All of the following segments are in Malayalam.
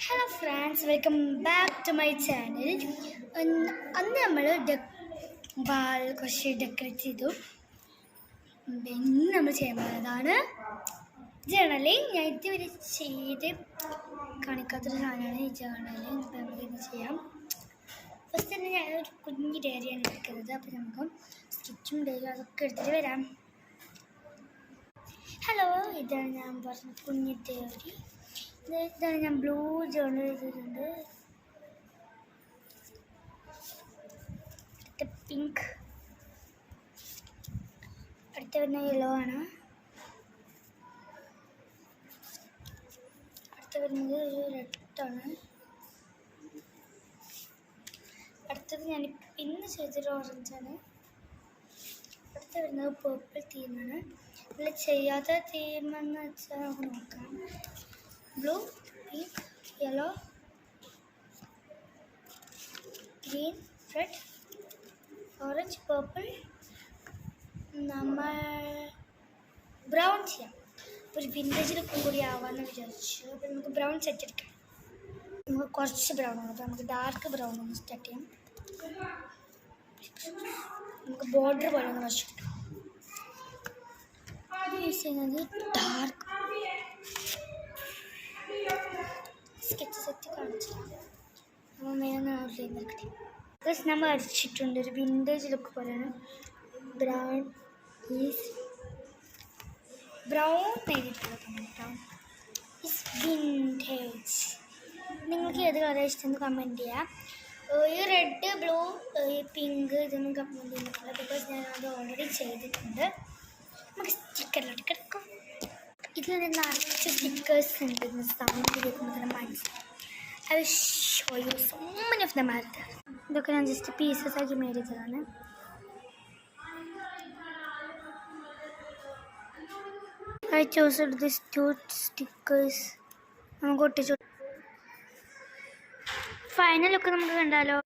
Hello friends, welcome back to my channel. അന്ന് നമ്മൾ വാൾ കുറച്ച് ഡെക്കറേറ്റ് ചെയ്തു. ഇന്ന് നമ്മൾ ചെയ്യാൻ പോകുന്നതാണ് ജേർണലിങ്. ഞാൻ ഇതുവരെ ചെയ്ത് കാണിക്കാത്തൊരു സാധനമാണ് ഈ ജേർണലിങ്. അപ്പോൾ നമുക്കിത് ചെയ്യാം. ഫസ്റ്റ് തന്നെ ഞാനൊരു കുഞ്ഞു ഡയറിയാണ് എടുക്കുന്നത്. അപ്പോൾ നമുക്ക് സ്റ്റിച്ചും ഡയറി അതൊക്കെ എടുത്തിട്ട് വരാം. ഹലോ, ഇതാണ് ഞാൻ പറഞ്ഞ കുഞ്ഞു ഡയറി. ഇതാണ് ഞാൻ ബ്ലൂ ജേർണൽ ചെയ്തിട്ടുണ്ട്. അടുത്ത പിങ്ക്, അടുത്ത വരുന്ന യെല്ലോ ആണ്. അടുത്ത വരുന്നത് ഒരു റെഡാണ്. അടുത്തത് ഞാൻ ഇന്ന് ചെയ്തൊരു ഓറഞ്ചാണ്. അടുത്ത വരുന്നത് പേർപ്പിൾ തീമാണ്. ഇതിൽ ചെയ്യാത്ത തീമെന്ന് വെച്ചാൽ നമുക്ക് നോക്കാം. Blue, pink, yellow, green, red, orange, purple. നമ്മൾ ബ്രൗൺ ചെയ്യാം. ഒരു വിൻറ്റേജ് ലുക്കും കൂടി ആവാമെന്ന് വിചാരിച്ചു. അപ്പോൾ നമുക്ക് ബ്രൗൺ സെറ്റ് എടുക്കാം. നമുക്ക് കുറച്ച് ബ്രൗൺ ആണ്. അപ്പോൾ നമുക്ക് ഡാർക്ക് ബ്രൗൺ ഒന്ന് സ്റ്റാർട്ട് ചെയ്യാം. നമുക്ക് ബോർഡർ പോലെ ഒന്ന് വരച്ചെടുക്കാം. യൂസ് ചെയ്യുന്നത് ഡാർക്ക് സ്കെച്ച് സെറ്റ് കാണിച്ചിട്ടുണ്ട്. നമ്മൾ മെയിൻ ഔട്ട്ലൈൻ എടുക്കട്ടെ. പ്ലസ് നമ്മൾ വരച്ചിട്ടുണ്ട് ഒരു വിൻറ്റേജ് ലുക്ക് പോലെയാണ്. ബ്രൗൺ ഈസ് ബ്രൗൺ എഴുതിയിട്ടുള്ളത്. Brown is vintage. നിങ്ങൾക്ക് ഏത് കളർ ഇഷ്ടമെന്ന് കമൻറ്റ് ചെയ്യാം. ഈ റെഡ്, ബ്ലൂ, പിങ്ക് ഇതൊന്നും കമൻറ്റ് ചെയ്യുന്നില്ല, ബിക്കോസ് ഞാൻ അത് ഓൾറെഡി ചെയ്തിട്ടുണ്ട്. നമുക്ക് സ്റ്റിക്കറിലോട്ട് കിടക്കും. ഇതിൽ നിറച്ച് സ്റ്റിക്കേഴ്സ് ഉണ്ട്. സൗണ്ട് കേൾക്കുന്നത് മനസ്സിലാവും. I will show you so many of them are there. ഇതൊക്കെ ഞാൻ ജസ്റ്റ് പീസസ് ആക്കി മേഡ് ചെയ്തതാണ്. I chose this 2 stickers. നമുക്ക് ഒട്ടിച്ചു. ഫൈനൽ ലുക്ക് നമുക്ക് കണ്ടാലോ.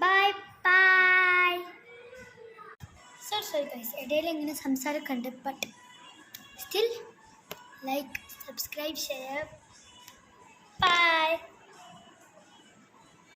Bye bye. സോറി ഗൈസ്, ഇടയിൽ ഇങ്ങനെ സംസാരമൊക്കെ but still like, subscribe, share. By.